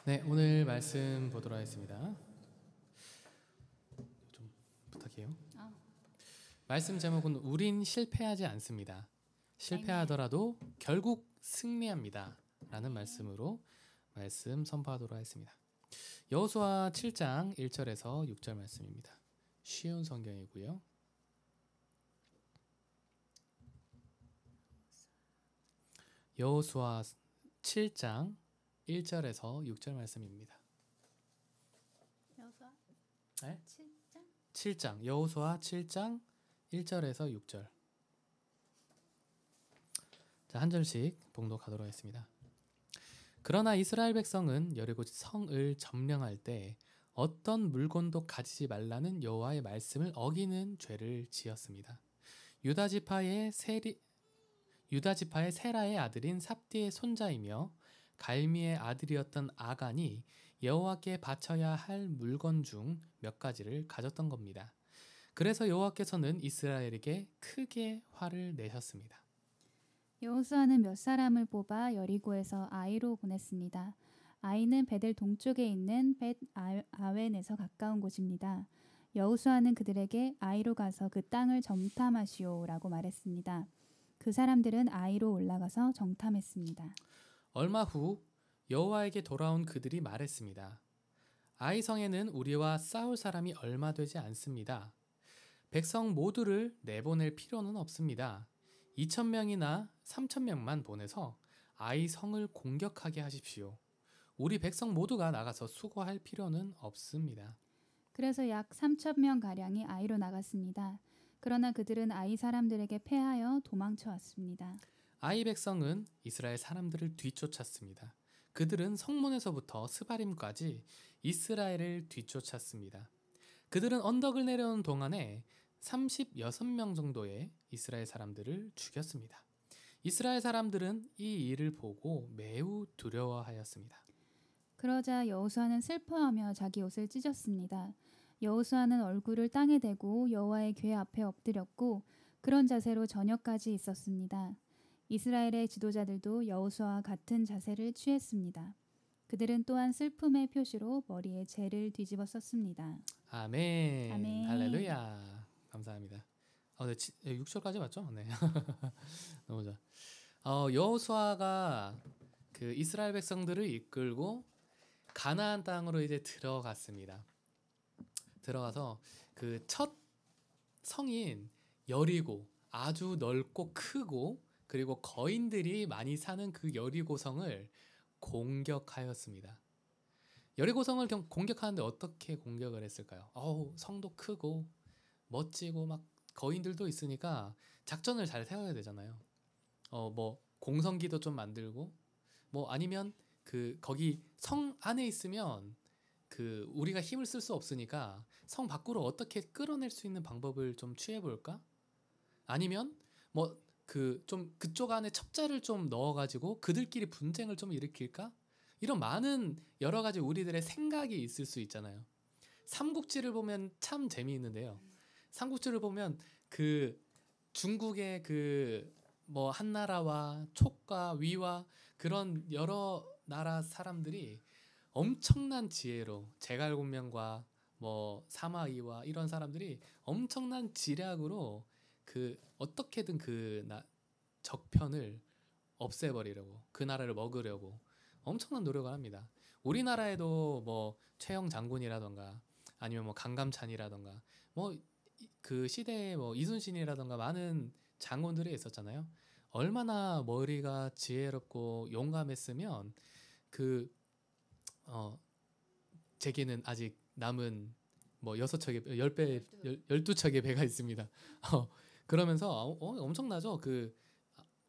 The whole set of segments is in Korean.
네, 오늘 말씀 보도록 하겠습니다. 좀 부탁해요. 말씀 제목은 우린 실패하지 않습니다. 실패하더라도 결국 승리합니다. 라는 말씀으로 말씀 선포하도록 하겠습니다. 여호수아 7장 1절에서 6절 말씀입니다. 쉬운 성경이고요. 여호수아 7장 1절에서 6절 말씀입니다. 여호수아 네? 7장? 7장 여호수아 7장 1절에서 6절. 자, 한 절씩 봉독하도록 하겠습니다. 그러나 이스라엘 백성은 여리고 성을 점령할 때 어떤 물건도 가지지 말라는 여호와의 말씀을 어기는 죄를 지었습니다. 유다 지파의 세라의 아들인 삽디의 손자이며 갈미의 아들이었던 아간이 여호와께 바쳐야 할 물건 중 몇 가지를 가졌던 겁니다. 그래서 여호와께서는 이스라엘에게 크게 화를 내셨습니다. 여호수아는 몇 사람을 뽑아 여리고에서 아이로 보냈습니다. 아이는 베델 동쪽에 있는 벳 아웬에서 가까운 곳입니다. 여호수아는 그들에게 아이로 가서 그 땅을 정탐하시오라고 말했습니다. 그 사람들은 아이로 올라가서 정탐했습니다. 얼마 후 여호와에게 돌아온 그들이 말했습니다. 아이 성에는 우리와 싸울 사람이 얼마 되지 않습니다. 백성 모두를 내보낼 필요는 없습니다. 2,000명이나 3,000명만 보내서 아이 성을 공격하게 하십시오. 우리 백성 모두가 나가서 수고할 필요는 없습니다. 그래서 약 3,000명 가량이 아이로 나갔습니다. 그러나 그들은 아이 사람들에게 패하여 도망쳐 왔습니다. 아이 백성은 이스라엘 사람들을 뒤쫓았습니다. 그들은 성문에서부터 스바림까지 이스라엘을 뒤쫓았습니다. 그들은 언덕을 내려오는 동안에 36명 정도의 이스라엘 사람들을 죽였습니다. 이스라엘 사람들은 이 일을 보고 매우 두려워하였습니다. 그러자 여호수아는 슬퍼하며 자기 옷을 찢었습니다. 여호수아는 얼굴을 땅에 대고 여호와의 궤 앞에 엎드렸고 그런 자세로 저녁까지 있었습니다. 이스라엘의 지도자들도 여호수아와 같은 자세를 취했습니다. 그들은 또한 슬픔의 표시로 머리에 재를 뒤집어 썼습니다. 아멘. 아멘. 할렐루야. 감사합니다. 네, 6절까지 맞죠? 네. 너무 좋아. 여호수아가 그 이스라엘 백성들을 이끌고 가나안 땅으로 이제 들어갔습니다. 들어가서 그 첫 성인 여리고, 아주 넓고 크고 그리고 거인들이 많이 사는 그 여리고성을 공격하였습니다. 여리고성을 공격하는데 어떻게 공격을 했을까요? 성도 크고 멋지고 막 거인들도 있으니까 작전을 잘 세워야 되잖아요. 뭐 공성기도 좀 만들고 뭐 아니면 그 거기 성 안에 있으면 그 우리가 힘을 쓸 수 없으니까 성 밖으로 어떻게 끌어낼 수 있는 방법을 좀 취해 볼까? 아니면 뭐 그 좀 그쪽 안에 첩자를 좀 넣어가지고 그들끼리 분쟁을 좀 일으킬까? 이런 많은 여러 가지 우리들의 생각이 있을 수 있잖아요. 삼국지를 보면 참 재미있는데요. 삼국지를 보면 그 중국의 그 뭐 한나라와 촉과 위와 그런 여러 나라 사람들이 엄청난 지혜로 제갈공명과 뭐 사마이와 이런 사람들이 엄청난 지략으로 그 어떻게든 그 적편을 없애버리려고 그 나라를 먹으려고 엄청난 노력을 합니다. 우리나라에도 뭐 최영 장군이라던가 아니면 뭐 강감찬이라던가 뭐 그 시대에 뭐 이순신이라던가 많은 장군들이 있었잖아요. 얼마나 머리가 지혜롭고 용감했으면 그 제게는 아직 남은 뭐 6척의 10배 12척의 배가 있습니다. 그러면서 엄청나죠. 그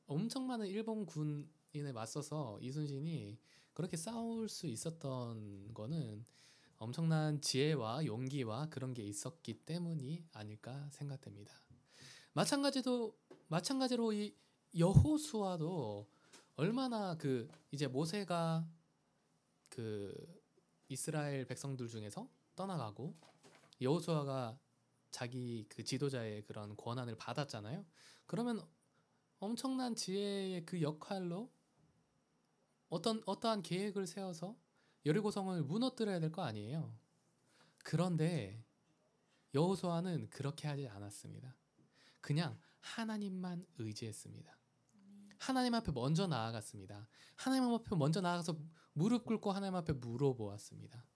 엄청 많은 일본 군인에 맞서서 이순신이 그렇게 싸울 수 있었던 거는 엄청난 지혜와 용기와 그런 게 있었기 때문이 아닐까 생각됩니다. 마찬가지로 이 여호수아도 얼마나 그 이제 모세가 그 이스라엘 백성들 중에서 떠나가고 여호수아가 자기 그 지도자의 그런 권한을 받았잖아요. 그러면 엄청난 지혜의 그 역할로 어떠한 계획을 세워서 여리고성을 무너뜨려야 될 거 아니에요. 그런데 여호수아는 그렇게 하지 않았습니다. 그냥 하나님만 의지했습니다. 하나님 앞에 먼저 나아갔습니다. 하나님 앞에 먼저 나아가서 무릎 꿇고 하나님 앞에 물어보았습니다.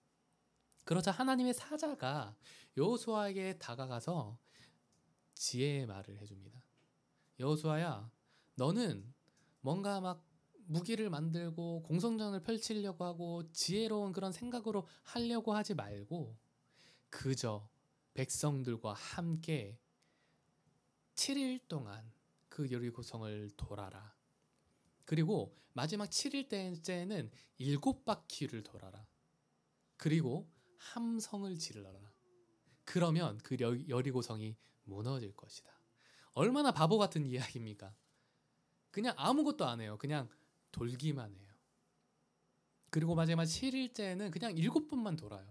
그러자 하나님의 사자가 여호수아에게 다가가서 지혜의 말을 해줍니다. 여호수아야, 너는 뭔가 막 무기를 만들고 공성전을 펼치려고 하고 지혜로운 그런 생각으로 하려고 하지 말고 그저 백성들과 함께 7일 동안 그 여리고성을 돌아라. 그리고 마지막 7일째에는 7바퀴를 돌아라. 그리고 함성을 지르라. 그러면 그 여리고성이 무너질 것이다. 얼마나 바보 같은 이야기입니까? 그냥 아무것도 안 해요. 그냥 돌기만 해요. 그리고 마지막 7일째에는 그냥 7번만 돌아요.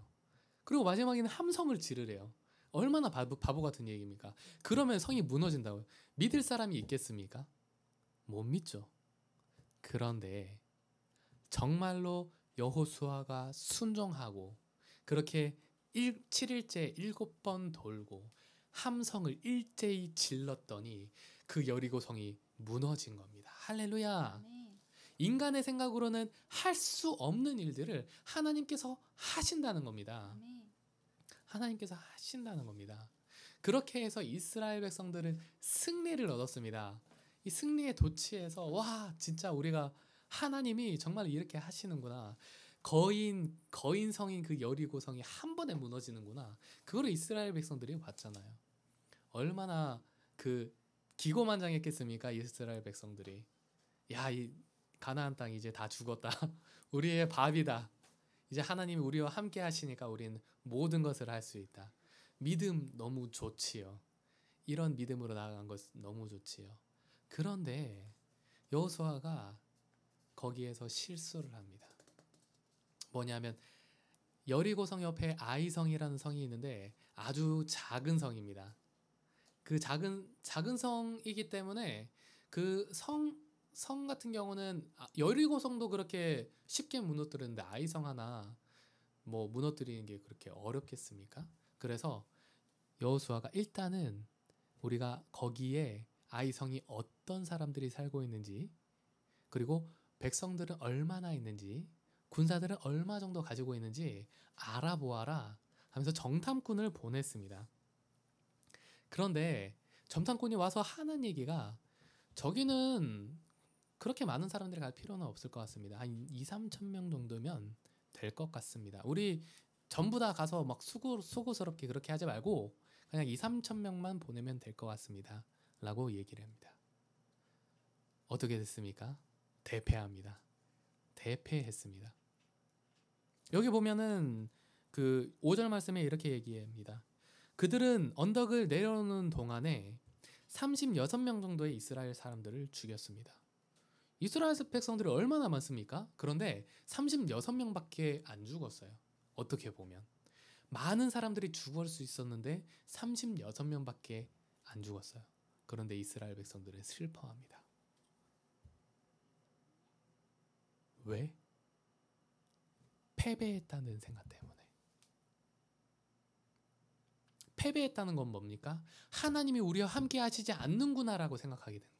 그리고 마지막에는 함성을 지르래요. 얼마나 바보 같은 얘기입니까? 그러면 성이 무너진다고요. 믿을 사람이 있겠습니까? 못 믿죠. 그런데 정말로 여호수아가 순종하고 그렇게 7일째 7번 돌고 함성을 일제히 질렀더니 그 여리고성이 무너진 겁니다. 할렐루야. 인간의 생각으로는 할 수 없는 일들을 하나님께서 하신다는 겁니다. 하나님께서 하신다는 겁니다. 그렇게 해서 이스라엘 백성들은 승리를 얻었습니다. 이 승리의 도취에서 와, 진짜 우리가 하나님이 정말 이렇게 하시는구나. 거인 성인 그 여리고성이 한 번에 무너지는구나. 그거를 이스라엘 백성들이 봤잖아요. 얼마나 그 기고만장했겠습니까? 이스라엘 백성들이. 야, 이 가나안 땅 이제 다 죽었다. 우리의 밥이다. 이제 하나님이 우리와 함께 하시니까 우리는 모든 것을 할 수 있다. 믿음 너무 좋지요. 이런 믿음으로 나아간 것 너무 좋지요. 그런데 여호수아가 거기에서 실수를 합니다. 뭐냐면 여리고성 옆에 아이성이라는 성이 있는데 아주 작은 성입니다. 그 작은 성이기 때문에 그 성 같은 경우는 여리고성도 그렇게 쉽게 무너뜨리는데 아이성 하나 뭐 무너뜨리는 게 그렇게 어렵겠습니까? 그래서 여호수아가 일단은 우리가 거기에 아이성이 어떤 사람들이 살고 있는지 그리고 백성들은 얼마나 있는지 군사들은 얼마 정도 가지고 있는지 알아보아라 하면서 정탐꾼을 보냈습니다. 그런데 정탐꾼이 와서 하는 얘기가 저기는 그렇게 많은 사람들이 갈 필요는 없을 것 같습니다. 한 2, 3천 명 정도면 될 것 같습니다. 우리 전부 다 가서 막 수고스럽게 그렇게 하지 말고 그냥 2, 3천 명만 보내면 될 것 같습니다. 라고 얘기를 합니다. 어떻게 됐습니까? 대패합니다. 대패했습니다. 여기 보면은 그 5절 말씀에 이렇게 얘기합니다. 그들은 언덕을 내려오는 동안에 36명 정도의 이스라엘 사람들을 죽였습니다. 이스라엘 백성들이 얼마나 많습니까? 그런데 36명밖에 안 죽었어요. 어떻게 보면 많은 사람들이 죽을 수 있었는데 36명밖에 안 죽었어요. 그런데 이스라엘 백성들은 슬퍼합니다. 왜? 패배했다는 생각 때문에. 패배했다는 건 뭡니까? 하나님이 우리와 함께 하시지 않는구나라고 생각하게 되는 거예요.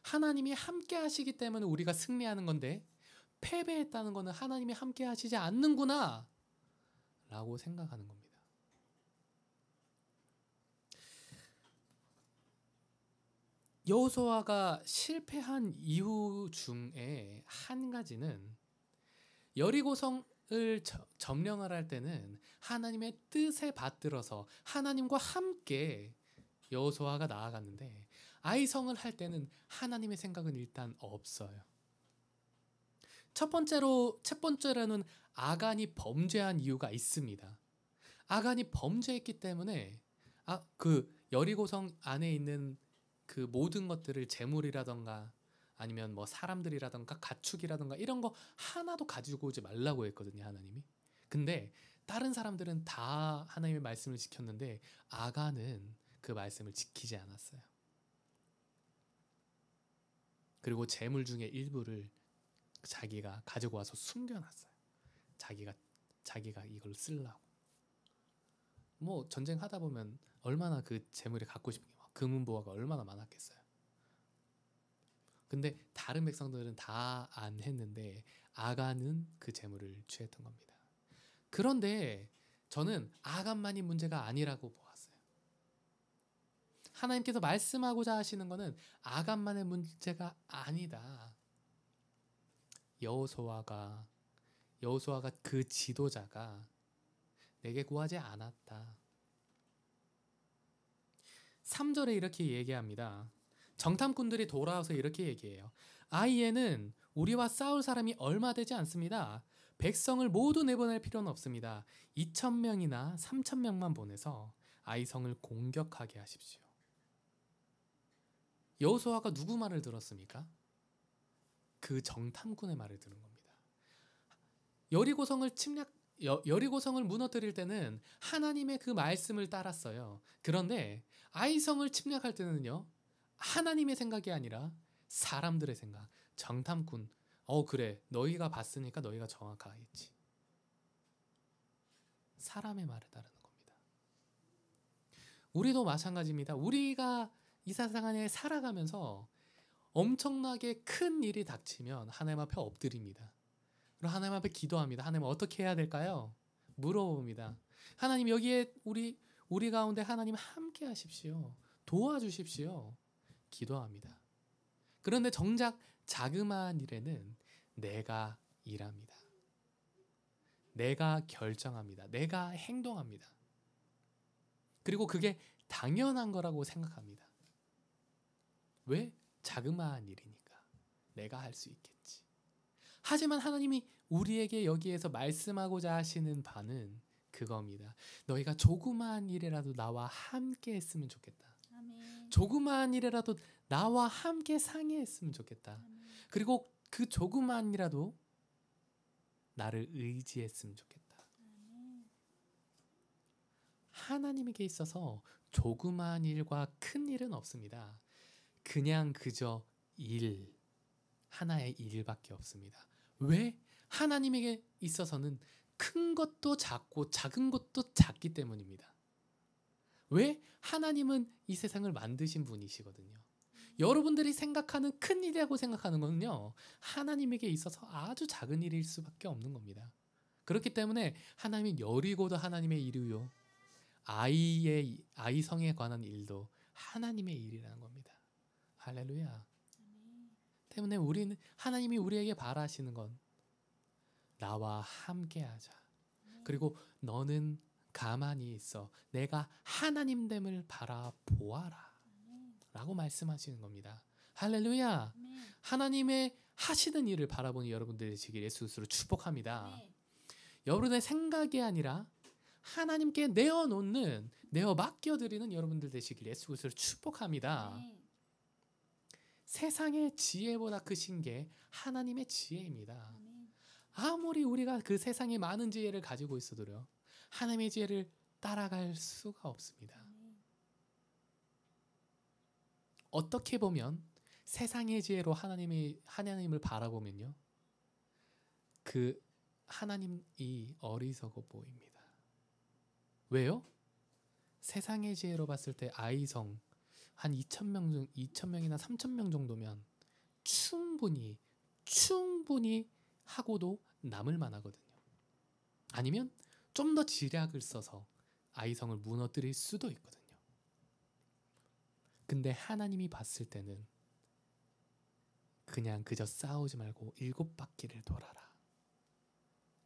하나님이 함께 하시기 때문에 우리가 승리하는 건데 패배했다는 거는 하나님이 함께 하시지 않는구나 라고 생각하는 겁니다. 여호수아가 실패한 이유 중에 한 가지는 여리고성을 점령을 할 때는 하나님의 뜻에 받들어서 하나님과 함께 여호수아가 나아갔는데 아이성을 할 때는 하나님의 생각은 일단 없어요. 첫 번째로는 아간이 범죄한 이유가 있습니다. 아간이 범죄했기 때문에 그 여리고성 안에 있는 그 모든 것들을 재물이라던가 아니면 뭐 사람들이라던가 가축이라던가 이런 거 하나도 가지고 오지 말라고 했거든요, 하나님이. 근데 다른 사람들은 다 하나님의 말씀을 지켰는데 아간은 그 말씀을 지키지 않았어요. 그리고 재물 중에 일부를 자기가 가지고 와서 숨겨놨어요. 자기가 이걸 쓰려고. 뭐 전쟁하다 보면 얼마나 그 재물이 갖고 싶은 게 금은보화가 얼마나 많았겠어요. 근데 다른 백성들은 다 안 했는데 아간은 그 재물을 취했던 겁니다. 그런데 저는 아간만이 문제가 아니라고 보았어요. 하나님께서 말씀하고자 하시는 것은 아간만의 문제가 아니다. 여호수아가 그 지도자가 내게 구하지 않았다. 3절에 이렇게 얘기합니다. 정탐꾼들이 돌아와서 이렇게 얘기해요. 아이에는 우리와 싸울 사람이 얼마 되지 않습니다. 백성을 모두 내보낼 필요는 없습니다. 2,000명이나 3,000명만 보내서 아이 성을 공격하게 하십시오. 여호수아가 누구 말을 들었습니까? 그 정탐꾼의 말을 들은 겁니다. 여리고성을 무너뜨릴 때는 하나님의 그 말씀을 따랐어요. 그런데 아이 성을 침략할 때는요, 하나님의 생각이 아니라 사람들의 생각, 정탐꾼. 그래, 너희가 봤으니까 너희가 정확하겠지. 사람의 말을 따르는 겁니다. 우리도 마찬가지입니다. 우리가 이 세상 안에 살아가면서 엄청나게 큰 일이 닥치면 하나님 앞에 엎드립니다. 그리고 하나님 앞에 기도합니다. 하나님 어떻게 해야 될까요? 물어봅니다. 하나님 여기에 우리 가운데 하나님 함께 하십시오. 도와주십시오. 기도합니다. 그런데 정작 자그마한 일에는 내가 일합니다. 내가 결정합니다. 내가 행동합니다. 그리고 그게 당연한 거라고 생각합니다. 왜? 자그마한 일이니까 내가 할 수 있겠지. 하지만 하나님이 우리에게 여기에서 말씀하고자 하시는 바는 그겁니다. 너희가 조그마한 일이라도 나와 함께 했으면 좋겠다. 아멘. 조그마한 일이라도 나와 함께 상의했으면 좋겠다. 아멘. 그리고 그 조그마한 일이라도 나를 의지했으면 좋겠다. 아멘. 하나님에게 있어서 조그마한 일과 큰 일은 없습니다. 그냥 그저 하나의 일밖에 없습니다. 왜? 하나님에게 있어서는 큰 것도 작고 작은 것도 작기 때문입니다. 왜? 하나님은 이 세상을 만드신 분이시거든요. 여러분들이 생각하는 큰 일이라고 생각하는 거는요, 하나님에게 있어서 아주 작은 일일 수밖에 없는 겁니다. 그렇기 때문에 하나님은 여리고도 하나님의 일이요, 아이 성에 관한 일도 하나님의 일이라는 겁니다. 할렐루야. 때문에 하나님이 우리에게 바라시는 건 나와 함께하자. 그리고 너는 가만히 있어 내가 하나님됨을 바라보아라 라고 말씀하시는 겁니다. 할렐루야. 하나님의 하시는 일을 바라보는 여러분들 되시길 예수 그리스도로 축복합니다. 여러분의 생각이 아니라 하나님께 내어 맡겨드리는 여러분들 되시길 예수 그리스도로 축복합니다. 세상의 지혜보다 크신 게 하나님의 지혜입니다. 아무리 우리가 그 세상에 많은 지혜를 가지고 있어도요, 하나님의 지혜를 따라갈 수가 없습니다. 어떻게 보면 세상의 지혜로 하나님을 바라보면요, 그 하나님이 어리석어 보입니다. 왜요? 세상의 지혜로 봤을 때 아이성 한 2,000명이나 3,000명 정도면 충분히 하고도 남을 만하거든요. 아니면 좀 더 지략을 써서 아이성을 무너뜨릴 수도 있거든요. 근데 하나님이 봤을 때는 그냥 그저 싸우지 말고 7바퀴를 돌아라.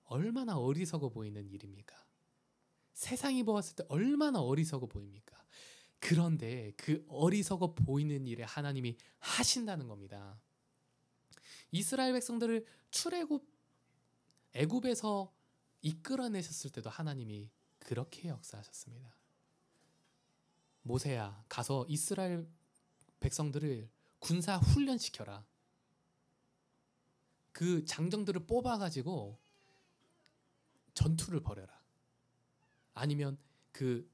얼마나 어리석어 보이는 일입니까? 세상이 보았을 때 얼마나 어리석어 보입니까? 그런데 그 어리석어 보이는 일에 하나님이 하신다는 겁니다. 이스라엘 백성들을 애굽에서 이끌어내셨을 때도 하나님이 그렇게 역사하셨습니다. 모세야, 가서 이스라엘 백성들을 군사 훈련시켜라. 그 장정들을 뽑아가지고 전투를 벌여라. 아니면 그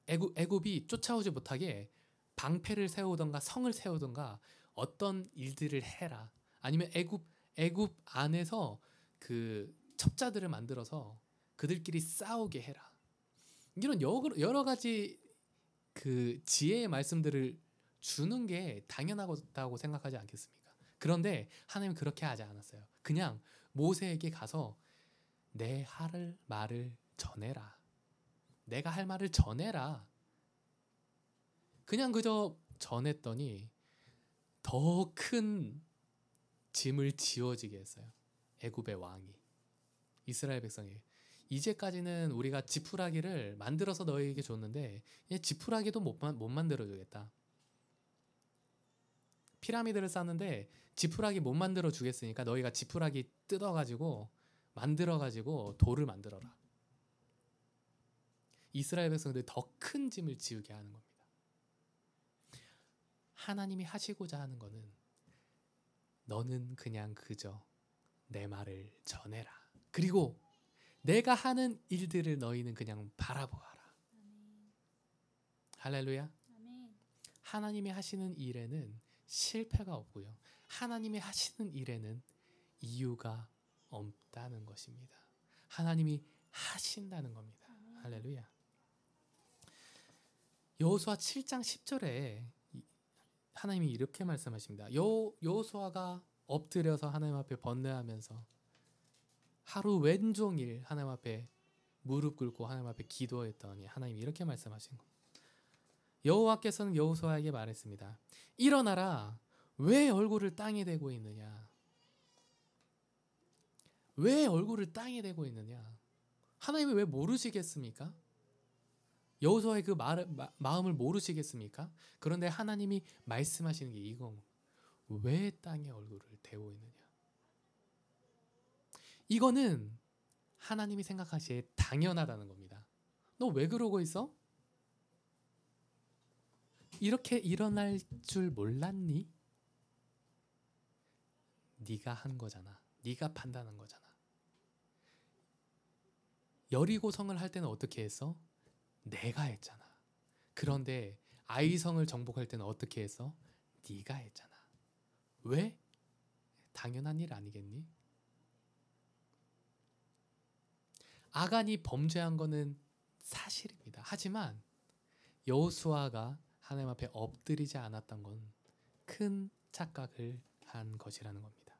애굽이 쫓아오지 못하게 방패를 세우던가 성을 세우던가 어떤 일들을 해라. 아니면 애굽 안에서 그 첩자들을 만들어서 그들끼리 싸우게 해라. 이런 여러 가지 그 지혜의 말씀들을 주는 게 당연하다고 생각하지 않겠습니까? 그런데 하나님은 그렇게 하지 않았어요. 그냥 모세에게 가서 내 할 말을 전해라. 내가 할 말을 전해라. 그냥 그저 전했더니 더 큰 짐을 지워지게 했어요. 애굽의 왕이 이스라엘 백성에게. 이제까지는 우리가 지푸라기를 만들어서 너희에게 줬는데 이제 지푸라기도 못 만들어주겠다. 피라미드를 쌓는데 지푸라기 못 만들어 주겠으니까 너희가 지푸라기 뜯어가지고 만들어가지고 돌을 만들어라. 이스라엘 백성들이 더 큰 짐을 지우게 하는 겁니다. 하나님이 하시고자 하는 거는 너는 그냥 그저 내 말을 전해라. 그리고 내가 하는 일들을 너희는 그냥 바라보아라. 할렐루야. 하나님이 하시는 일에는 실패가 없고요. 하나님이 하시는 일에는 이유가 없다는 것입니다. 하나님이 하신다는 겁니다. 할렐루야. 여호수아 7장 10절에 하나님이 이렇게 말씀하십니다. 여호수아가 엎드려서 하나님 앞에 번뇌하면서 하루 왼종일 하나님 앞에 무릎 꿇고 하나님 앞에 기도했더니 하나님이 이렇게 말씀하신 겁니다. 여호와께서는 여호수아에게 말했습니다. 일어나라. 왜 얼굴을 땅에 대고 있느냐? 왜 얼굴을 땅에 대고 있느냐? 하나님이 왜 모르시겠습니까? 여호수아의 그 마음을 모르시겠습니까? 그런데 하나님이 말씀하시는 게 이건 왜 땅에 얼굴을 대고 있느냐? 이거는 하나님이 생각하시기에 당연하다는 겁니다. 너 왜 그러고 있어? 이렇게 일어날 줄 몰랐니? 네가 한 거잖아. 네가 판단한 거잖아. 여리고성을 할 때는 어떻게 했어? 내가 했잖아. 그런데 아이성을 정복할 때는 어떻게 했어? 네가 했잖아. 왜? 당연한 일 아니겠니? 아간이 범죄한 거는 사실입니다. 하지만 여호수아가 하나님 앞에 엎드리지 않았던 건 큰 착각을 한 것이라는 겁니다.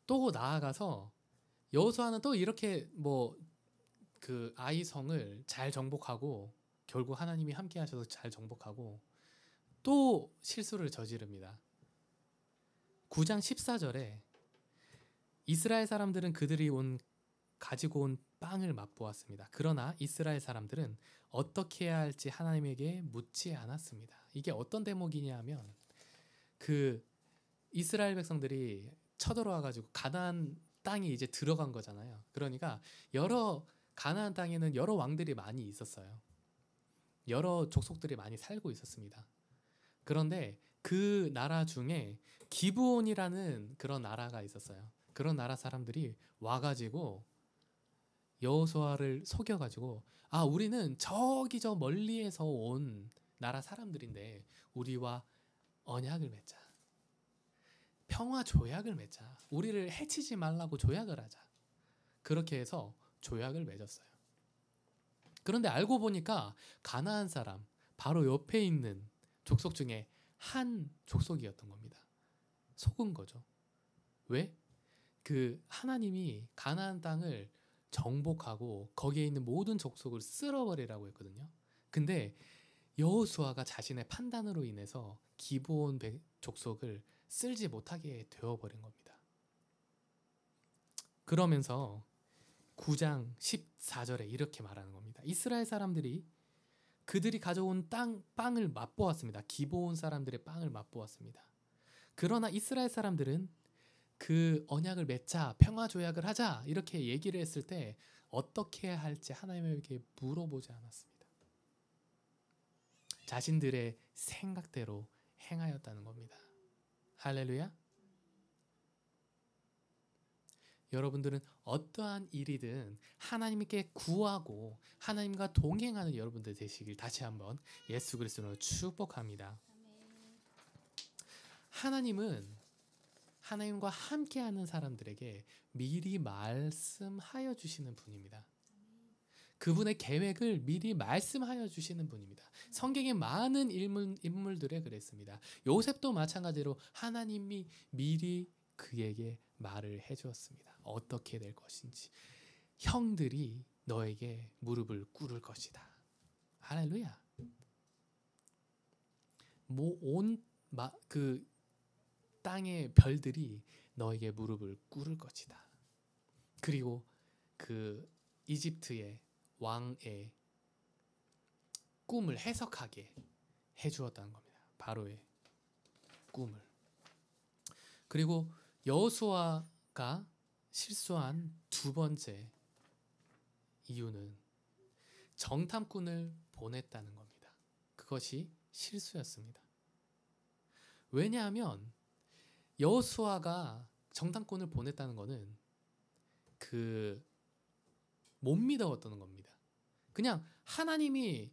또 나아가서 여호수아는 또 이렇게 그 아이성을 잘 정복하고 결국 하나님이 함께 하셔서 잘 정복하고 또 실수를 저지릅니다. 9장 14절에 이스라엘 사람들은 그들이 가지고 온 빵을 맛보았습니다. 그러나 이스라엘 사람들은 어떻게 해야 할지 하나님에게 묻지 않았습니다. 이게 어떤 대목이냐 하면 그 이스라엘 백성들이 쳐들어와 가지고 가나안 땅이 이제 들어간 거잖아요. 그러니까 가나안 땅에는 여러 왕들이 많이 있었어요. 여러 족속들이 많이 살고 있었습니다. 그런데 그 나라 중에 기브온이라는 그런 나라가 있었어요. 그런 나라 사람들이 와가지고 여호수아를 속여가지고 우리는 저기 저 멀리에서 온 나라 사람들인데 우리와 언약을 맺자. 평화 조약을 맺자. 우리를 해치지 말라고 조약을 하자. 그렇게 해서 조약을 맺었어요. 그런데 알고 보니까 가나안 사람 바로 옆에 있는 족속 중에 한 족속이었던 겁니다. 속은 거죠. 왜? 그 하나님이 가나안 땅을 정복하고 거기에 있는 모든 족속을 쓸어버리라고 했거든요. 근데 여호수아가 자신의 판단으로 인해서 기브온 족속을 쓸지 못하게 되어버린 겁니다. 그러면서 9장 14절에 이렇게 말하는 겁니다. 이스라엘 사람들이 그들이 가져온 빵을 맛보았습니다. 기브온 사람들의 빵을 맛보았습니다. 그러나 이스라엘 사람들은 그 언약을 맺자, 평화 조약을 하자 이렇게 얘기를 했을 때 어떻게 해야 할지 하나님에게 물어보지 않았습니다. 자신들의 생각대로 행하였다는 겁니다. 할렐루야. 여러분들은 어떠한 일이든 하나님께 구하고 하나님과 동행하는 여러분들 되시길 다시 한번 예수 그리스도로 축복합니다. 하나님은 하나님과 함께하는 사람들에게 미리 말씀하여 주시는 분입니다. 그분의 계획을 미리 말씀하여 주시는 분입니다. 성경의 많은 인물들에 그랬습니다. 요셉도 마찬가지로 하나님이 미리 그에게 말을 해주었습니다. 어떻게 될 것인지. 형들이 너에게 무릎을 꿇을 것이다. 할렐루야. 그 땅의 별들이 너에게 무릎을 꿇을 것이다. 그리고 그 이집트의 왕의 꿈을 해석하게 해주었다는 겁니다. 바로의 꿈을. 그리고 여호수아가 실수한 두 번째 이유는 정탐꾼을 보냈다는 겁니다. 그것이 실수였습니다. 왜냐하면 여호수아가 정탐꾼을 보냈다는 것은 못 믿어왔다는 겁니다. 그냥 하나님이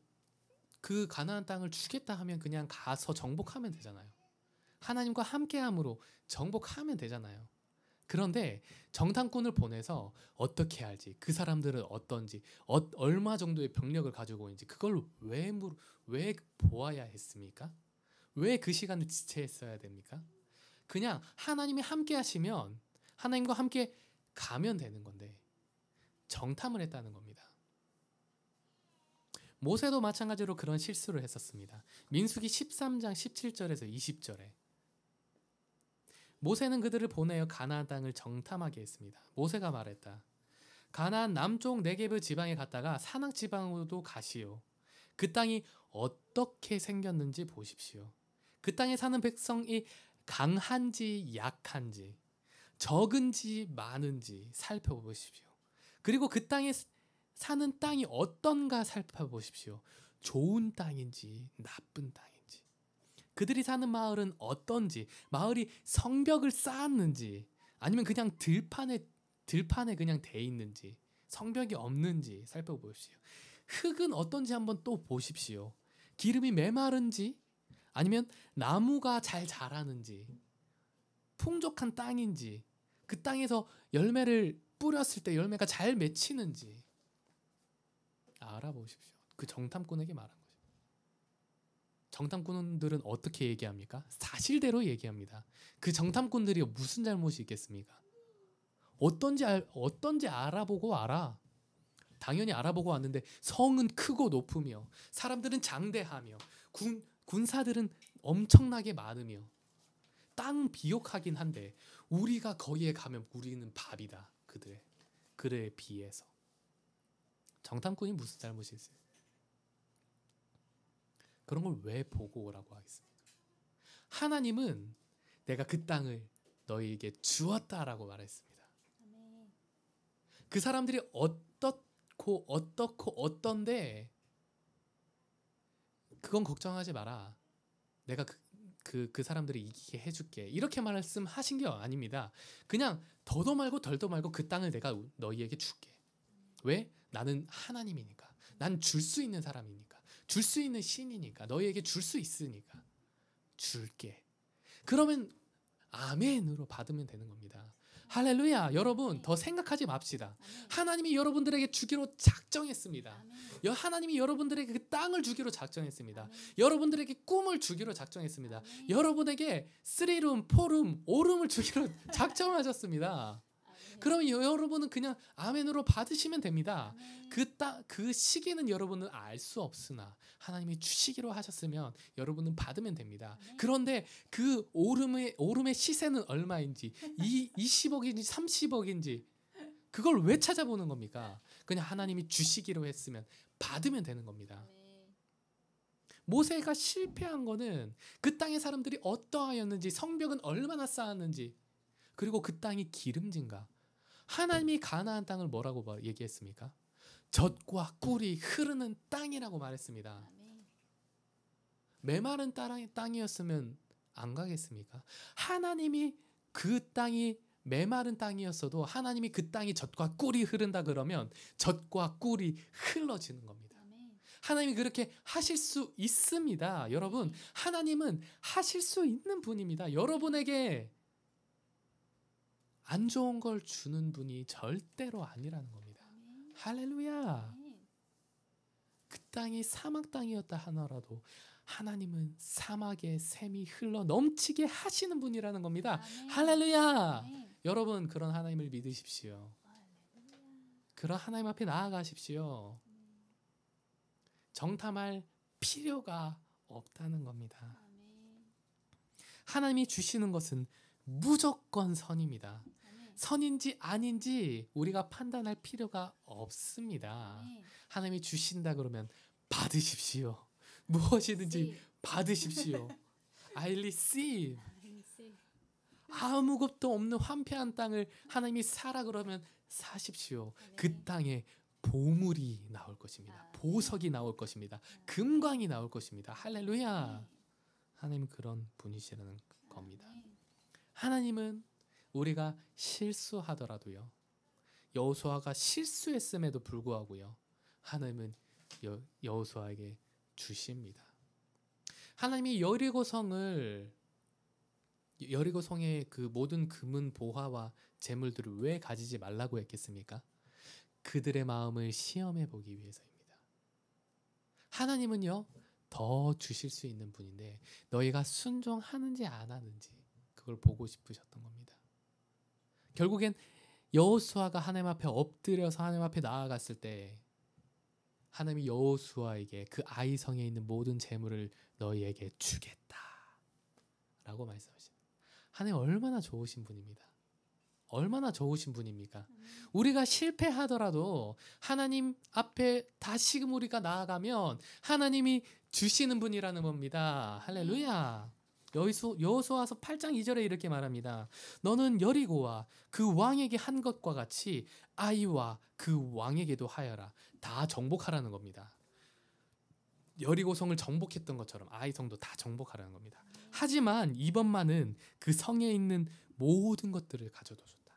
그 가나안 땅을 주겠다 하면 그냥 가서 정복하면 되잖아요. 하나님과 함께함으로 정복하면 되잖아요. 그런데 정탐꾼을 보내서 어떻게 알지, 그 사람들은 어떤지, 얼마 정도의 병력을 가지고 있는지 그걸 왜 보아야 했습니까? 왜 그 시간을 지체했어야 됩니까? 그냥 하나님이 함께 하시면 하나님과 함께 가면 되는 건데 정탐을 했다는 겁니다. 모세도 마찬가지로 그런 실수를 했었습니다. 민수기 13장 17절에서 20절에 모세는 그들을 보내어 가나안 땅을 정탐하게 했습니다. 모세가 말했다. 가나안 남쪽 네게브 지방에 갔다가 사낙 지방으로도 가시오. 그 땅이 어떻게 생겼는지 보십시오. 그 땅에 사는 백성이 강한지 약한지, 적은지 많은지 살펴보십시오. 그리고 그 땅에 사는 땅이 어떤가 살펴보십시오. 좋은 땅인지 나쁜 땅인지, 그들이 사는 마을은 어떤지, 마을이 성벽을 쌓았는지 아니면 그냥 들판에 그냥 돼 있는지, 성벽이 없는지 살펴보십시오. 흙은 어떤지 한번 또 보십시오. 기름이 메마른지 아니면 나무가 잘 자라는지, 풍족한 땅인지, 그 땅에서 열매를 뿌렸을 때 열매가 잘 맺히는지 알아보십시오. 그 정탐꾼에게 말한 거죠. 정탐꾼들은 어떻게 얘기합니까? 사실대로 얘기합니다. 그 정탐꾼들이 무슨 잘못이 있겠습니까? 어떤지 알아보고 와라. 당연히 알아보고 왔는데 성은 크고 높으며 사람들은 장대하며 군사들은 엄청나게 많으며 땅 비옥하긴 한데 우리가 거기에 가면 우리는 밥이다. 그들에 비해서. 정탐꾼이 무슨 잘못이 있어요? 그런 걸 왜 보고 오라고 하겠습니까? 하나님은 내가 그 땅을 너희에게 주었다라고 말했습니다. 그 사람들이 어떻고 어떤데 그건 걱정하지 마라. 내가 그 사람들이 이기게 해줄게. 이렇게 말씀하신 게 아닙니다. 그냥 더도 말고 덜도 말고 그 땅을 내가 너희에게 줄게. 왜? 나는 하나님이니까. 난 줄 수 있는 사람이니까. 줄 수 있는 신이니까. 너희에게 줄 수 있으니까. 줄게. 그러면 아멘으로 받으면 되는 겁니다. 할렐루야. 여러분 더 생각하지 맙시다. 하나님이 여러분들에게 주기로 작정했습니다. 하나님이 여러분들에게 그 땅을 주기로 작정했습니다. 여러분들에게 꿈을 주기로 작정했습니다. 여러분에게 3룸, 4룸, 5룸을 주기로 작정하셨습니다. 그러면 여러분은 그냥 아멘으로 받으시면 됩니다. 그 시기는 여러분은 알 수 없으나 하나님이 주시기로 하셨으면 여러분은 받으면 됩니다. 그런데 그 오름의 시세는 얼마인지 20억인지 30억인지 그걸 왜 찾아보는 겁니까? 그냥 하나님이 주시기로 했으면 받으면 되는 겁니다. 모세가 실패한 거는 그 땅의 사람들이 어떠하였는지, 성벽은 얼마나 쌓았는지, 그리고 그 땅이 기름진가. 하나님이 가나안 땅을 뭐라고 얘기했습니까? 젖과 꿀이 흐르는 땅이라고 말했습니다. 메마른 땅이었으면 안 가겠습니까? 하나님이 그 땅이 메마른 땅이었어도 하나님이 그 땅이 젖과 꿀이 흐른다 그러면 젖과 꿀이 흘러지는 겁니다. 하나님이 그렇게 하실 수 있습니다. 여러분, 하나님은 하실 수 있는 분입니다. 여러분에게 안 좋은 걸 주는 분이 절대로 아니라는 겁니다. 아멘. 할렐루야. 아멘. 그 땅이 사막 땅이었다 하더라도 하나님은 사막에 샘이 흘러 넘치게 하시는 분이라는 겁니다. 아멘. 할렐루야. 아멘. 여러분 그런 하나님을 믿으십시오. 할렐루야. 그런 하나님 앞에 나아가십시오. 정탐할 필요가 없다는 겁니다. 아멘. 하나님이 주시는 것은 무조건 선입니다. 아멘. 선인지 아닌지 우리가 판단할 필요가 없습니다. 아멘. 하나님이 주신다 그러면 받으십시오. 무엇이든지 받으십시오. I receive. 아무것도 없는 황폐한 땅을 하나님이 사라 그러면 사십시오. 그 땅에 보물이 나올 것입니다. 보석이 나올 것입니다. 금광이 나올 것입니다. 할렐루야. 하나님은 그런 분이시라는 겁니다. 하나님은 우리가 실수하더라도요. 여호수아가 실수했음에도 불구하고요. 하나님은 여호수아에게 주십니다. 하나님이 여리고성의 그 모든 금은 보화와 재물들을 왜 가지지 말라고 했겠습니까? 그들의 마음을 시험해 보기 위해서입니다. 하나님은요 더 주실 수 있는 분인데 너희가 순종하는지 안 하는지 그걸 보고 싶으셨던 겁니다. 결국엔 여호수아가 하나님 앞에 엎드려서 하나님 앞에 나아갔을 때 하나님이 여호수아에게 그 아이 성에 있는 모든 재물을 너희에게 주겠다 라고 말씀하십니다. 하나님 얼마나 좋으신 분입니다. 얼마나 좋으신 분입니까? 우리가 실패하더라도 하나님 앞에 다시금 우리가 나아가면 하나님이 주시는 분이라는 겁니다. 할렐루야. 여호수아서 8장 2절에 이렇게 말합니다. 너는 여리고와 그 왕에게 한 것과 같이 아이와 그 왕에게도 하여라. 다 정복하라는 겁니다. 여리고성을 정복했던 것처럼 아이 성도 다 정복하라는 겁니다. 하지만 이번만은 그 성에 있는 모든 것들을 가져다 줬다.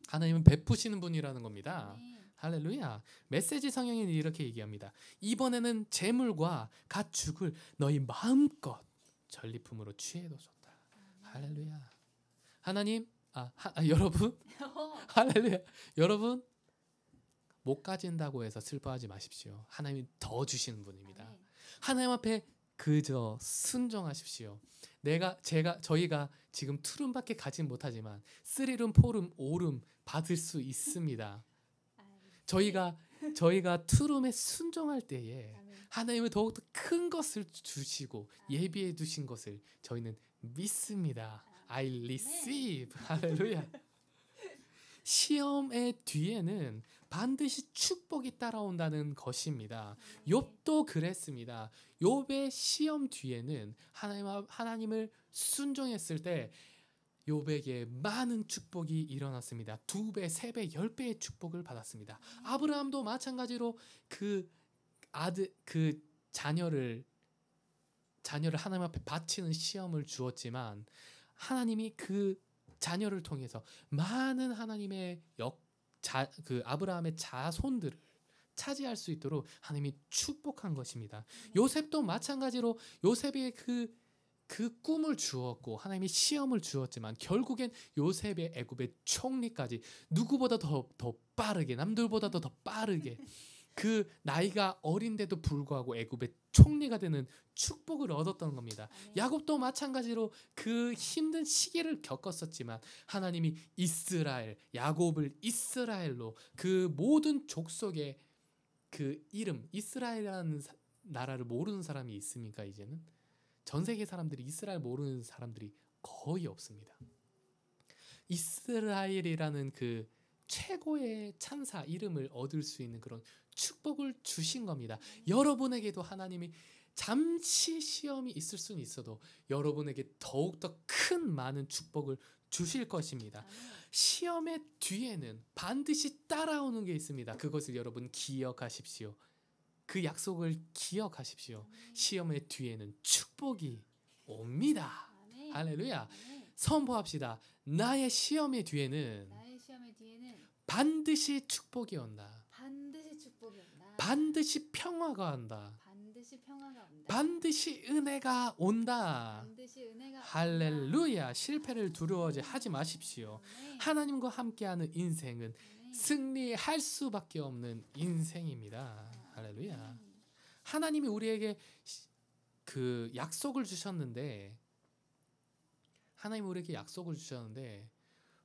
하나님은 베푸시는 분이라는 겁니다. 할렐루야. 메시지 성경에는 이렇게 얘기합니다. 이번에는 재물과 가축을 너희 마음껏 전리품으로 취해도 줬다. 할렐루야. 하나님, 여러분, 할렐루야. 여러분 못 가진다고 해서 슬퍼하지 마십시오. 하나님이 더 주시는 분입니다. 하나님 앞에 그저 순종하십시오. 저희가 지금 투룸밖에 가진 못하지만 3룸, 4룸, 5룸 받을 수 있습니다. 저희가 투룸에 순종할 때에 하나님은 더욱더 큰 것을 주시고 예비해 두신 것을 저희는 믿습니다. I receive. 할렐루야. 시험의 뒤에는 반드시 축복이 따라온다는 것입니다. 욥도 그랬습니다. 욥의 시험 뒤에는 하나님을 순종했을 때 욥에게 많은 축복이 일어났습니다. 2배, 3배, 10배의 축복을 받았습니다. 아브라함도 마찬가지로 그 자녀를 하나님 앞에 바치는 시험을 주었지만 하나님이 그 자녀를 통해서 많은 하나님의 아브라함의 자손들을 차지할 수 있도록 하나님이 축복한 것입니다. 요셉도 마찬가지로 요셉의 그 꿈을 주었고 하나님이 시험을 주었지만 결국엔 요셉의 애굽의 총리까지 누구보다 더 빠르게 남들보다도 더 빠르게 그 나이가 어린데도 불구하고 애굽의 총리가 되는 축복을 얻었던 겁니다. 야곱도 마찬가지로 그 힘든 시기를 겪었었지만 하나님이 야곱을 이스라엘로 그 모든 족속의 그 이름 이스라엘이라는 나라를 모르는 사람이 있습니까? 이제는 전 세계 사람들이 이스라엘 모르는 사람들이 거의 없습니다. 이스라엘이라는 그 최고의 찬사 이름을 얻을 수 있는 그런 축복을 주신 겁니다. 여러분에게도 하나님이 잠시 시험이 있을 수는 있어도 여러분에게 더욱더 큰 많은 축복을 주실 것입니다. 시험의 뒤에는 반드시 따라오는 게 있습니다. 그것을 여러분 기억하십시오. 그 약속을 기억하십시오. 시험의 뒤에는 축복이 옵니다. 할렐루야. 선포합시다. 나의 시험의 뒤에는 반드시 축복이 온다. 반드시 평화가 온다. 반드시 평화가 온다. 반드시 은혜가 온다. 반드시 은혜가 할렐루야. 실패를 두려워하지 마십시오. 네. 하나님과 함께하는 인생은 네. 승리할 수밖에 없는 인생입니다. 할렐루야. 하나님이 우리에게 그 약속을 주셨는데, 하나님이 우리에게 약속을 주셨는데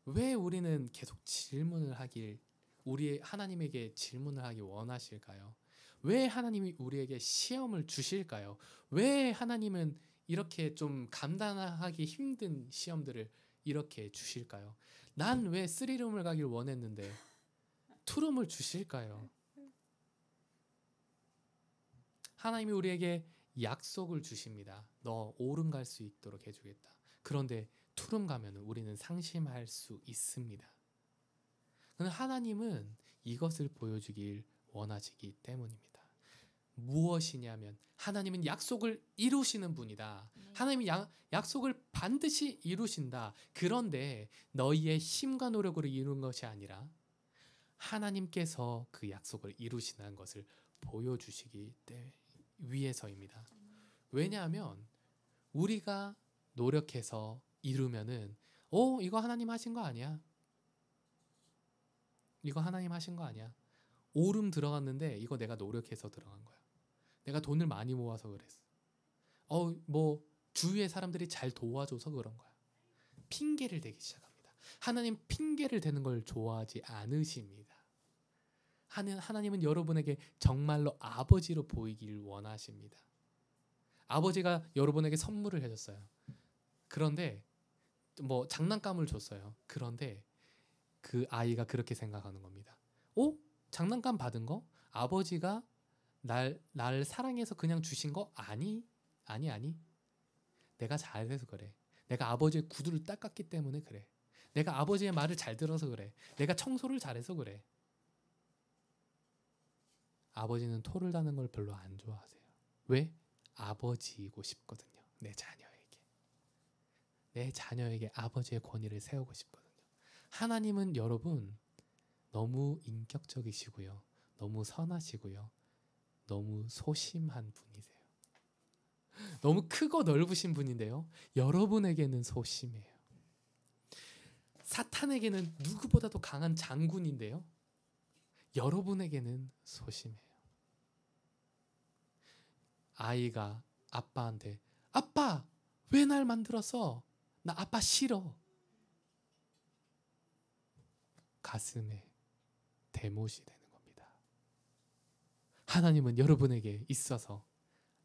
왜 우리는 계속 질문을 하길, 우리 하나님에게 질문을 하기 원하실까요? 왜 하나님이 우리에게 시험을 주실까요? 왜 하나님은 이렇게 좀 감당하기 힘든 시험들을 이렇게 주실까요? 난 왜 3룸을 가길 원했는데 2룸을 주실까요? 하나님이 우리에게 약속을 주십니다. 너 5룸 갈 수 있도록 해주겠다. 그런데 2룸 가면 우리는 상심할 수 있습니다. 그런데 하나님은 이것을 보여주길 원하시기 때문입니다. 무엇이냐면 하나님은 약속을 이루시는 분이다. 네. 하나님이 약속을 반드시 이루신다. 그런데 너희의 힘과 노력으로 이루는 것이 아니라 하나님께서 그 약속을 이루신다는 것을 보여주시기 위해서입니다. 왜냐하면 우리가 노력해서 이루면은 이거 하나님 하신 거 아니야? 이거 하나님 하신 거 아니야? 5룸 들어갔는데 이거 내가 노력해서 들어간 거야. 내가 돈을 많이 모아서 그랬어. 뭐 주위의 사람들이 잘 도와줘서 그런 거야. 핑계를 대기 시작합니다. 하나님 핑계를 대는 걸 좋아하지 않으십니다. 하나님은 여러분에게 정말로 아버지로 보이길 원하십니다. 아버지가 여러분에게 선물을 해줬어요. 그런데 뭐 장난감을 줬어요. 그런데 그 아이가 그렇게 생각하는 겁니다. 장난감 받은 거? 아버지가 날 사랑해서 그냥 주신 거? 아니. 내가 잘해서 그래. 내가 아버지의 구두를 닦았기 때문에 그래. 내가 아버지의 말을 잘 들어서 그래. 내가 청소를 잘해서 그래. 아버지는 토를 다는 걸 별로 안 좋아하세요. 왜? 아버지이고 싶거든요. 내 자녀에게 아버지의 권위를 세우고 싶거든요. 하나님은 여러분 너무 인격적이시고요. 너무 선하시고요. 너무 소심한 분이세요. 너무 크고 넓으신 분인데요. 여러분에게는 소심해요. 사탄에게는 누구보다도 강한 장군인데요. 여러분에게는 소심해요. 아이가 아빠한테 아빠 왜 날 만들었어? 나 아빠 싫어. 가슴에 대못이 되는 겁니다. 하나님은 여러분에게 있어서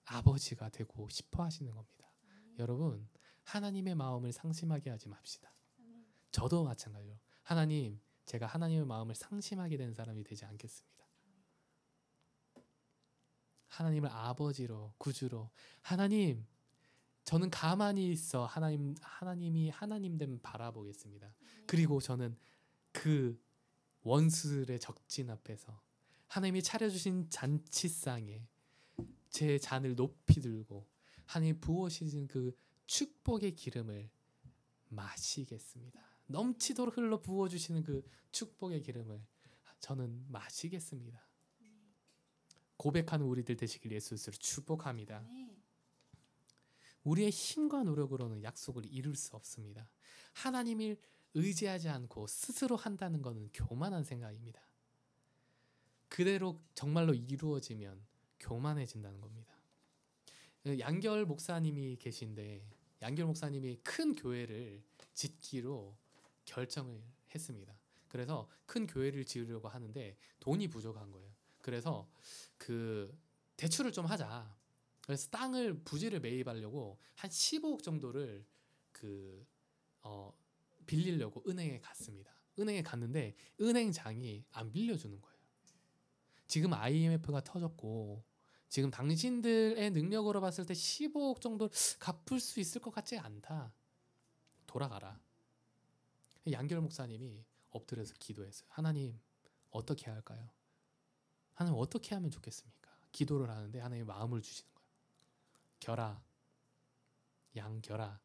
아버지가 되고 싶어 하시는 겁니다. 여러분 하나님의 마음을 상심하게 하지 맙시다. 저도 마찬가지로 하나님, 제가 하나님의 마음을 상심하게 된 사람이 되지 않겠습니다. 하나님을 아버지로, 구주로, 하나님 저는 가만히 있어 하나님이 하나님됨 바라보겠습니다. 그리고 저는 그 원수들의 적진 앞에서 하나님이 차려주신 잔치상에 제 잔을 높이 들고 하나님 부어주신 그 축복의 기름을 마시겠습니다. 넘치도록 흘러 부어주시는 그 축복의 기름을 저는 마시겠습니다. 고백하는 우리들 되시길 예수스로 축복합니다. 우리의 힘과 노력으로는 약속을 이룰 수 없습니다. 하나님을 의지하지 않고 스스로 한다는 것은 교만한 생각입니다. 그대로 정말로 이루어지면 교만해진다는 겁니다. 양결 목사님이 계신데 양결 목사님이 큰 교회를 짓기로 결정을 했습니다. 그래서 큰 교회를 지으려고 하는데 돈이 부족한 거예요. 그래서 그 대출을 좀 하자. 그래서 땅을 부지를 매입하려고 한 15억 정도를 빌리려고 은행에 갔습니다. 은행에 갔는데 은행장이 안 빌려주는 거예요. 지금 IMF가 터졌고 지금 당신들의 능력으로 봤을 때 15억 정도 갚을 수 있을 것 같지 않다. 돌아가라. 양결 목사님이 엎드려서 기도했어요. 하나님 어떻게 해야 할까요? 하나님 어떻게 하면 좋겠습니까? 기도를 하는데 하나님 마음을 주시는 거예요. 결아, 양결아,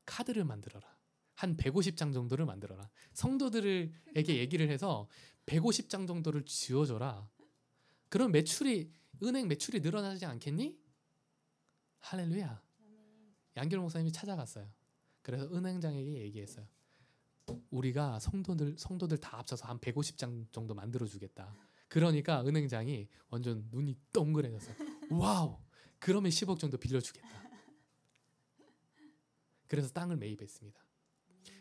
카드를 만들어라. 한 150장 정도를 만들어라. 성도들에게 얘기를 해서 150장 정도를 지어줘라. 그럼 매출이 은행 매출이 늘어나지 않겠니? 할렐루야. 양결 목사님이 찾아갔어요. 그래서 은행장에게 얘기했어요. 우리가 성도들 다 합쳐서 한 150장 정도 만들어 주겠다. 그러니까 은행장이 완전 눈이 동그래졌어요. 와우, 그러면 10억 정도 빌려주겠다. 그래서 땅을 매입했습니다.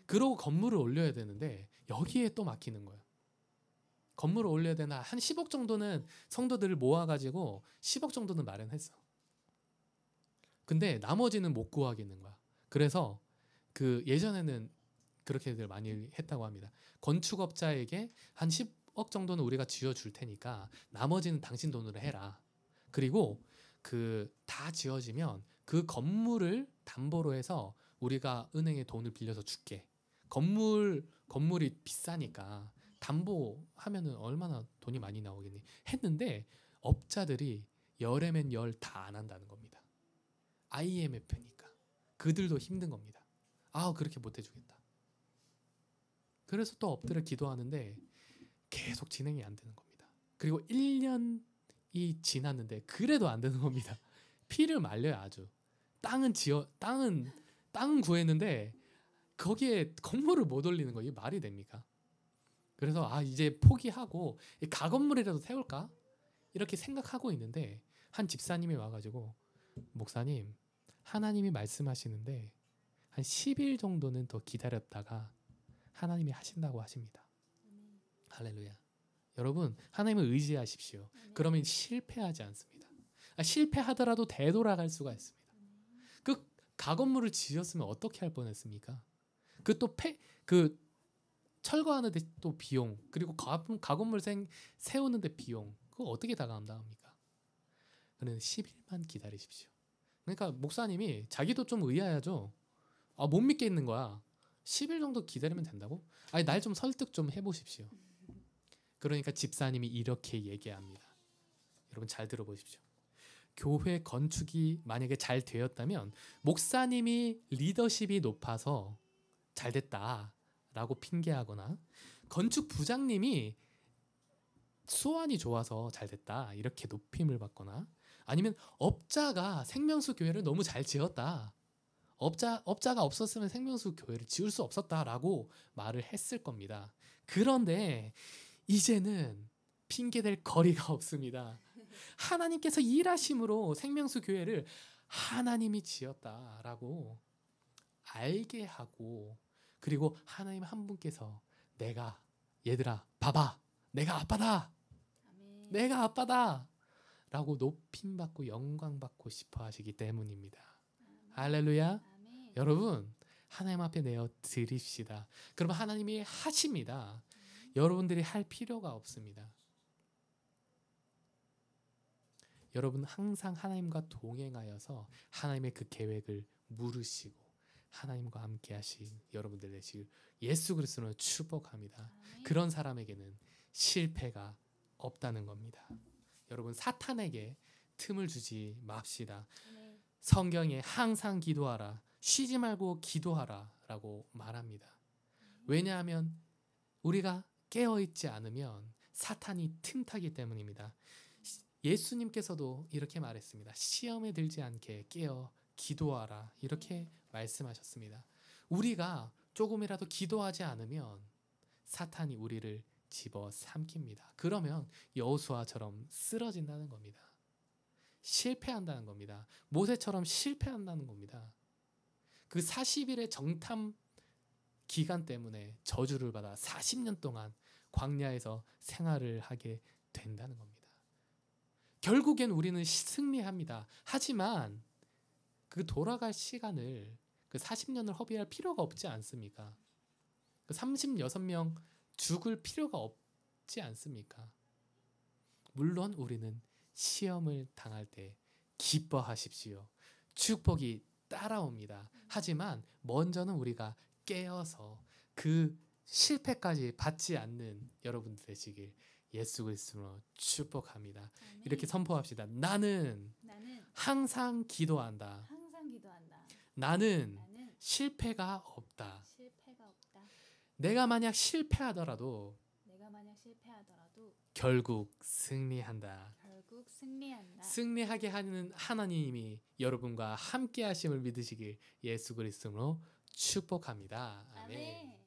그러고 건물을 올려야 되는데 여기에 또 막히는 거예요. 건물을 올려야 되나 한 10억 정도는 성도들을 모아가지고 10억 정도는 마련했어. 근데 나머지는 못 구하겠는 거야. 그래서 그 예전에는 그렇게들 많이 했다고 합니다. 건축업자에게 한 10억 정도는 우리가 지어줄 테니까 나머지는 당신 돈으로 해라. 그리고 그 다 지어지면 그 건물을 담보로 해서 우리가 은행에 돈을 빌려서 줄게. 건물이 비싸니까 담보하면은 얼마나 돈이 많이 나오겠니? 했는데 업자들이 열애면 열 다 안 한다는 겁니다. IMF니까 그들도 힘든 겁니다. 그렇게 못 해주겠다. 그래서 또 엎드려 기도하는데 계속 진행이 안 되는 겁니다. 그리고 1년이 지났는데 그래도 안 되는 겁니다. 피를 말려요. 아주 땅은 구했는데 거기에 건물을 못 올리는 거 이게 말이 됩니까? 그래서 이제 포기하고 가건물이라도 세울까? 이렇게 생각하고 있는데 한 집사님이 와가지고 목사님, 하나님이 말씀하시는데 한 10일 정도는 더 기다렸다가 하나님이 하신다고 하십니다. 할렐루야. 여러분, 하나님을 의지하십시오. 그러면 실패하지 않습니다. 실패하더라도 되돌아갈 수가 있습니다. 그 가건물을 지었으면 어떻게 할 뻔했습니까? 그 철거하는데 또 비용, 그리고 가건물 세우는데 비용, 그거 어떻게 다 감당합니까? 그는 10일만 기다리십시오. 그러니까 목사님이 자기도 좀 의아하죠. 못 믿겠는 거야. 10일 정도 기다리면 된다고? 날 좀 설득 좀 해보십시오. 그러니까 집사님이 이렇게 얘기합니다. 여러분 잘 들어보십시오. 교회 건축이 만약에 잘 되었다면 목사님이 리더십이 높아서 잘 됐다라고 핑계하거나 건축 부장님이 수완이 좋아서 잘 됐다 이렇게 높임을 받거나 아니면 업자가 생명수 교회를 너무 잘 지었다. 업자가 없었으면 생명수 교회를 지을 수 없었다라고 말을 했을 겁니다. 그런데 이제는 핑계댈 거리가 없습니다. 하나님께서 일하심으로 생명수 교회를 하나님이 지었다라고 알게 하고 그리고 하나님 한 분께서 얘들아 봐봐 내가 아빠다. 아멘. 내가 아빠다 라고 높임받고 영광받고 싶어 하시기 때문입니다. 할렐루야. 아멘. 여러분 하나님 앞에 내어 드립시다. 그러면 하나님이 하십니다. 여러분들이 할 필요가 없습니다. 여러분 항상 하나님과 동행하여서 하나님의 그 계획을 물으시고 하나님과 함께 하신 여러분들 되시길 예수 그리스도로 축복합니다. 그런 사람에게는 실패가 없다는 겁니다. 여러분 사탄에게 틈을 주지 맙시다. 성경에 항상 기도하라, 쉬지 말고 기도하라 라고 말합니다. 왜냐하면 우리가 깨어있지 않으면 사탄이 틈타기 때문입니다. 예수님께서도 이렇게 말했습니다. 시험에 들지 않게 깨어 기도하라 이렇게 말씀하셨습니다. 우리가 조금이라도 기도하지 않으면 사탄이 우리를 집어삼킵니다. 그러면 여호수아처럼 쓰러진다는 겁니다. 실패한다는 겁니다. 모세처럼 실패한다는 겁니다. 그 40일의 정탐 기간 때문에 저주를 받아 40년 동안 광야에서 생활을 하게 된다는 겁니다. 결국엔 우리는 승리합니다. 하지만 그 돌아갈 시간을 그 40년을 허비할 필요가 없지 않습니까? 그 36명 죽을 필요가 없지 않습니까? 물론 우리는 시험을 당할 때 기뻐하십시오. 축복이 따라옵니다. 하지만 먼저는 우리가 깨어서 그 실패까지 받지 않는 여러분들 되시길 예수 그리스도로 축복합니다. 아멘. 이렇게 선포합시다. 나는 항상 기도한다. 나는 실패가 없다. 내가 만약 실패하더라도 내가 만약 실패하더라도 결국 승리한다. 결국 승리한다. 승리하게 하는 하나님이 여러분과 함께 하심을 믿으시길 예수 그리스도로 축복합니다. 아멘. 아멘.